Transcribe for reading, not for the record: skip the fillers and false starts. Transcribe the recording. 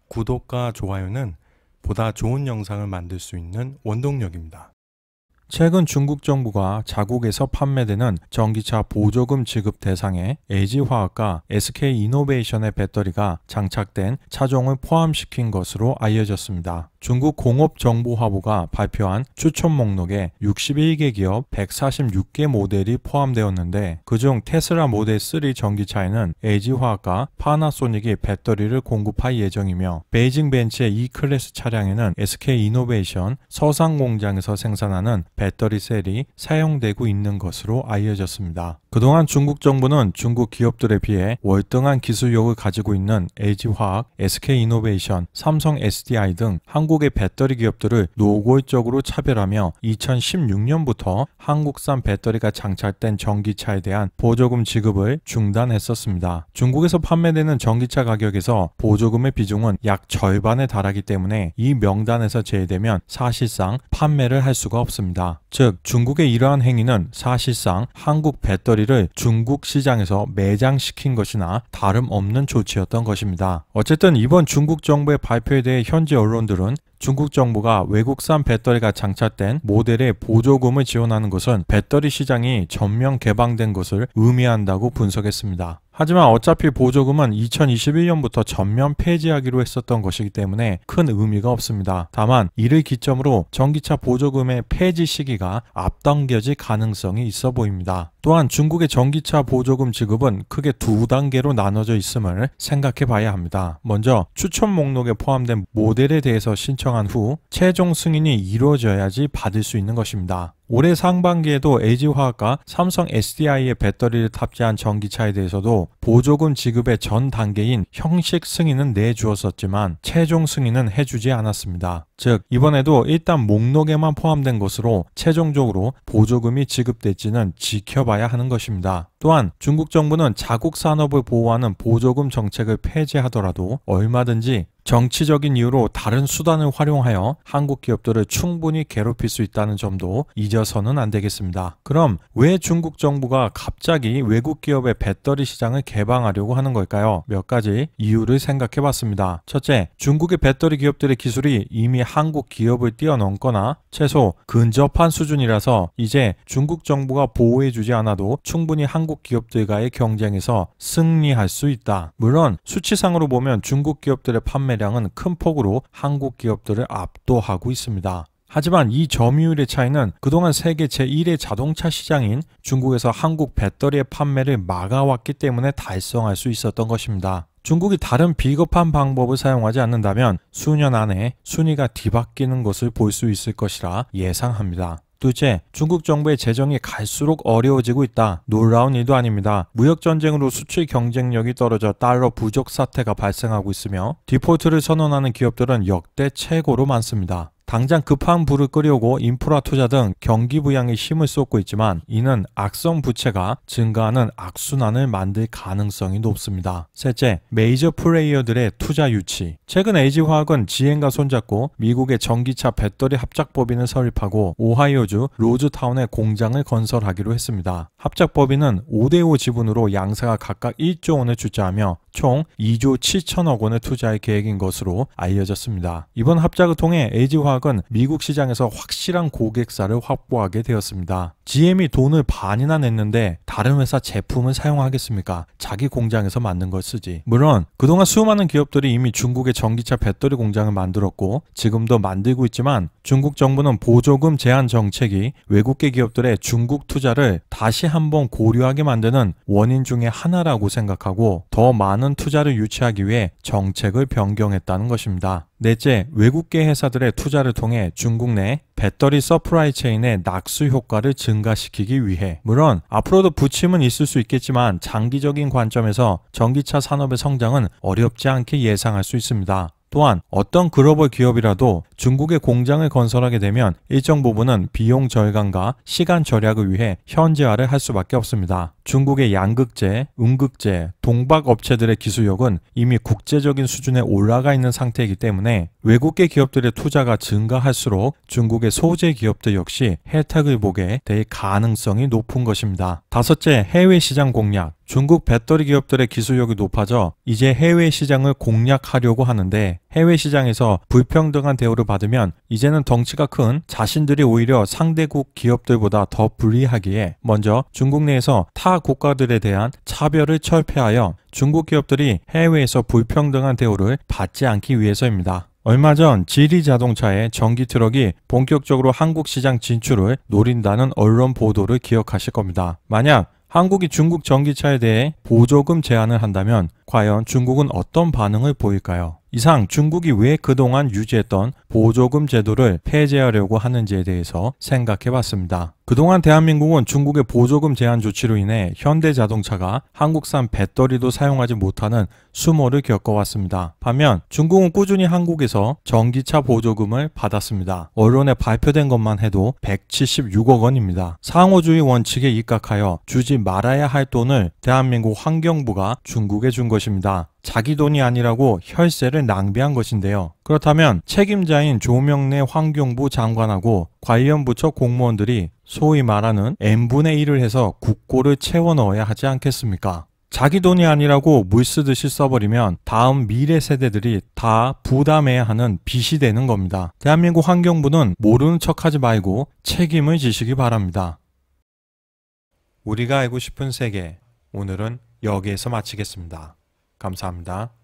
구독과 좋아요는 보다 좋은 영상을 만들 수 있는 원동력입니다. 최근 중국 정부가 자국에서 판매되는 전기차 보조금 지급 대상에 LG화학과 SK이노베이션의 배터리가 장착된 차종을 포함시킨 것으로 알려졌습니다. 중국 공업정보화부가 발표한 추천 목록에 61개 기업 146개 모델이 포함되었는데 그중 테슬라 모델 3 전기차에는 LG화학과 파나소닉이 배터리를 공급할 예정이며 베이징 벤츠의 E클래스 차량에는 SK이노베이션 서산공장에서 생산하는 배터리 셀이 사용되고 있는 것으로 알려졌습니다. 그동안 중국 정부는 중국 기업들에 비해 월등한 기술력을 가지고 있는 LG화학, SK이노베이션, 삼성 SDI 등 한국의 배터리 기업들을 노골적으로 차별하며 2016년부터 한국산 배터리가 장착된 전기차에 대한 보조금 지급을 중단했었습니다. 중국에서 판매되는 전기차 가격에서 보조금의 비중은 약 절반에 달하기 때문에 이 명단에서 제외되면 사실상 판매를 할 수가 없습니다. 즉 중국의 이러한 행위는 사실상 한국 배터리를 중국 시장에서 매장시킨 것이나 다름없는 조치였던 것입니다. 어쨌든 이번 중국 정부의 발표에 대해 현지 언론들은 중국 정부가 외국산 배터리가 장착된 모델에 보조금을 지원하는 것은 배터리 시장이 전면 개방된 것을 의미한다고 분석했습니다. 하지만 어차피 보조금은 2021년부터 전면 폐지하기로 했었던 것이기 때문에 큰 의미가 없습니다. 다만 이를 기점으로 전기차 보조금의 폐지 시기가 앞당겨질 가능성이 있어 보입니다. 또한 중국의 전기차 보조금 지급은 크게 두 단계로 나눠져 있음을 생각해 봐야 합니다. 먼저 추천 목록에 포함된 모델에 대해서 신청한 후 최종 승인이 이루어져야지 받을 수 있는 것입니다. 올해 상반기에도 LG화학과 삼성 SDI의 배터리를 탑재한 전기차에 대해서도 보조금 지급의 전 단계인 형식 승인은 내주었었지만 최종 승인은 해주지 않았습니다. 즉 이번에도 일단 목록에만 포함된 것으로 최종적으로 보조금이 지급될지는 지켜봐야 하는 것입니다. 또한 중국 정부는 자국 산업을 보호하는 보조금 정책을 폐지하더라도 얼마든지 정치적인 이유로 다른 수단을 활용하여 한국 기업들을 충분히 괴롭힐 수 있다는 점도 잊어서는 안 되겠습니다. 그럼 왜 중국 정부가 갑자기 외국 기업의 배터리 시장을 개방하려고 하는 걸까요? 몇 가지 이유를 생각해 봤습니다. 첫째, 중국의 배터리 기업들의 기술이 이미 한국 기업을 뛰어넘거나 최소 근접한 수준이라서 이제 중국 정부가 보호해주지 않아도 충분히 한국 기업들과의 경쟁에서 승리할 수 있다. 물론 수치상으로 보면 중국 기업들의 판매량은 큰 폭으로 한국 기업들을 압도하고 있습니다. 하지만 이 점유율의 차이는 그동안 세계 제1의 자동차 시장인 중국에서 한국 배터리의 판매를 막아왔기 때문에 달성할 수 있었던 것입니다. 중국이 다른 비겁한 방법을 사용하지 않는다면 수년 안에 순위가 뒤바뀌는 것을 볼 수 있을 것이라 예상합니다. 둘째, 중국 정부의 재정이 갈수록 어려워지고 있다. 놀라운 일도 아닙니다. 무역전쟁으로 수출 경쟁력이 떨어져 달러 부족 사태가 발생하고 있으며 디폴트를 선언하는 기업들은 역대 최고로 많습니다. 당장 급한 불을 끄려고 인프라 투자 등 경기 부양에 힘을 쏟고 있지만 이는 악성 부채가 증가하는 악순환을 만들 가능성이 높습니다. 셋째, 메이저 플레이어들의 투자 유치. 최근 LG화학은 GM과 손잡고 미국의 전기차 배터리 합작법인을 설립하고 오하이오주 로즈타운에 공장을 건설하기로 했습니다. 합작법인은 5대5 지분으로 양사가 각각 1조 원을 출자하며 총 2조 7천억 원을 투자할 계획인 것으로 알려졌습니다. 이번 합작을 통해 LG화학은 미국 시장에서 확실한 고객사를 확보하게 되었습니다. GM이 돈을 반이나 냈는데 다른 회사 제품을 사용하겠습니까? 자기 공장에서 만든 걸 쓰지. 물론 그동안 수많은 기업들이 이미 중국의 전기차 배터리 공장을 만들었고 지금도 만들고 있지만 중국 정부는 보조금 제한 정책이 외국계 기업들의 중국 투자를 다시 한번 고려하게 만드는 원인 중에 하나라고 생각하고 더 많은 투자를 유치하기 위해 정책을 변경했다는 것입니다. 넷째, 외국계 회사들의 투자를 통해 중국 내 배터리 서프라이 체인의 낙수 효과를 증가시키기 위해. 물론 앞으로도 부침은 있을 수 있겠지만 장기적인 관점에서 전기차 산업의 성장은 어렵지 않게 예상할 수 있습니다. 또한 어떤 글로벌 기업이라도 중국의 공장을 건설하게 되면 일정 부분은 비용 절감과 시간 절약을 위해 현지화를 할 수밖에 없습니다. 중국의 양극재, 음극재, 동박 업체들의 기술력은 이미 국제적인 수준에 올라가 있는 상태이기 때문에 외국계 기업들의 투자가 증가할수록 중국의 소재 기업들 역시 혜택을 보게 될 가능성이 높은 것입니다. 다섯째, 해외 시장 공략. 중국 배터리 기업들의 기술력이 높아져 이제 해외 시장을 공략하려고 하는데 해외 시장에서 불평등한 대우를 받으면 이제는 덩치가 큰 자신들이 오히려 상대국 기업들보다 더 불리하기에 먼저 중국 내에서 타 국가들에 대한 차별을 철폐하여 중국 기업들이 해외에서 불평등한 대우를 받지 않기 위해서입니다. 얼마 전 지리 자동차의 전기 트럭이 본격적으로 한국 시장 진출을 노린다는 언론 보도를 기억하실 겁니다. 만약 한국이 중국 전기차에 대해 보조금 제한을 한다면 과연 중국은 어떤 반응을 보일까요? 이상 중국이 왜 그동안 유지했던 보조금 제도를 폐지하려고 하는지에 대해서 생각해 봤습니다. 그동안 대한민국은 중국의 보조금 제한 조치로 인해 현대자동차가 한국산 배터리도 사용하지 못하는 수모를 겪어왔습니다. 반면 중국은 꾸준히 한국에서 전기차 보조금을 받았습니다. 언론에 발표된 것만 해도 176억 원입니다. 상호주의 원칙에 입각하여 주지 말아야 할 돈을 대한민국 환경부가 중국에 준 것입니다. 자기 돈이 아니라고 혈세를 낭비한 것인데요. 그렇다면 책임자인 조명래 환경부 장관하고 관련 부처 공무원들이 소위 말하는 n분의 1을 해서 국고를 채워 넣어야 하지 않겠습니까? 자기 돈이 아니라고 물 쓰듯이 써버리면 다음 미래 세대들이 다 부담해야 하는 빚이 되는 겁니다. 대한민국 환경부는 모르는 척하지 말고 책임을 지시기 바랍니다. 우리가 알고 싶은 세계, 오늘은 여기에서 마치겠습니다. 감사합니다.